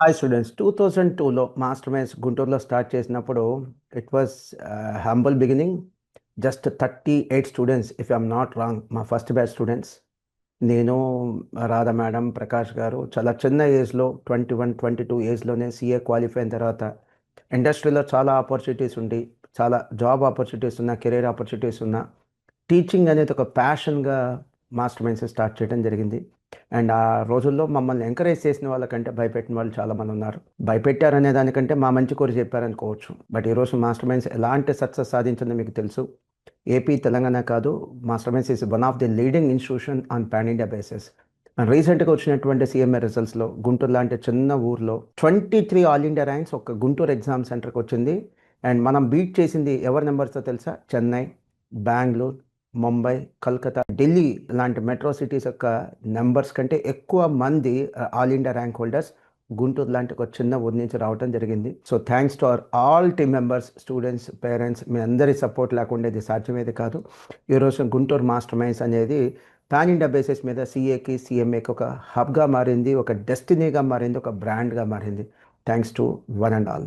Hi students 2002లో master minds గుంటూరులో start చేసినప్పుడు it was humble beginning. Just 38 students if I'm not wrong, మా first batch students. నేను, Radha madam, Prakash గారు చాలా చిన్న ఏజ్లో 21, 22 ఏజ్లోనే సీఏ క్వాలిఫై అయిన తర్వాత ఇండస్ట్రీలో చాలా ఆపర్చునిటీస్ ఉండి, చాలా జాబ్ ఆపర్చునిటీస్ ఉన్న, కెరీర్ ఆపర్చునిటీస్ ఉన్న, టీచింగ్ అనేది ఒక ప్యాషన్గా మాస్టర్ మైండ్స్ స్టార్ట్ చేయడం జరిగింది. అండ్ ఆ రోజుల్లో మమ్మల్ని ఎంకరేజ్ చేసిన వాళ్ళకంటే భయపెట్టిన వాళ్ళు చాలామంది ఉన్నారు. భయపెట్టారనే దానికంటే మా మంచి కోరి చెప్పారనుకోవచ్చు. బట్ ఈరోజు మాస్టర్ మైండ్స్ ఎలాంటి సక్సెస్ సాధించిందో మీకు తెలుసు. ఏపీ, తెలంగాణ కాదు, master minds is one of the leading institution on pan India basis. రీసెంట్గా వచ్చినటువంటి సీఎంఏ రిజల్ట్స్లో గుంటూరు లాంటి చిన్న ఊర్లో 23 ఆల్ ఇండియా ర్యాంక్స్ ఒక గుంటూరు ఎగ్జామ్ సెంటర్కి వచ్చింది. అండ్ మనం బీట్ చేసింది ఎవరి నెంబర్స్తో తెలుసా? చెన్నై, బెంగళూరు, ముంబై, కల్కత్తా, ఢిల్లీ లాంటి మెట్రో సిటీస్ యొక్క నెంబర్స్ కంటే ఎక్కువ మంది all India rank holders Guntur లాంటి ఒక చిన్న ఊరి నుంచి రావడం జరిగింది. So thanks to our all team members, students, parents, మీ అందరి సపోర్ట్ లేకుండా ఇది సాధ్యమేది కాదు. ఈరోజు గుంటూరు మాస్టర్ మైండ్స్ అనేది పాన్ ఇండియా బేసిస్ మీద సీఏకి, సీఎంఏకి ఒక హబ్గా మారింది, ఒక డెస్టినీగా మారింది, ఒక బ్రాండ్గా మారింది. Thanks to one and all.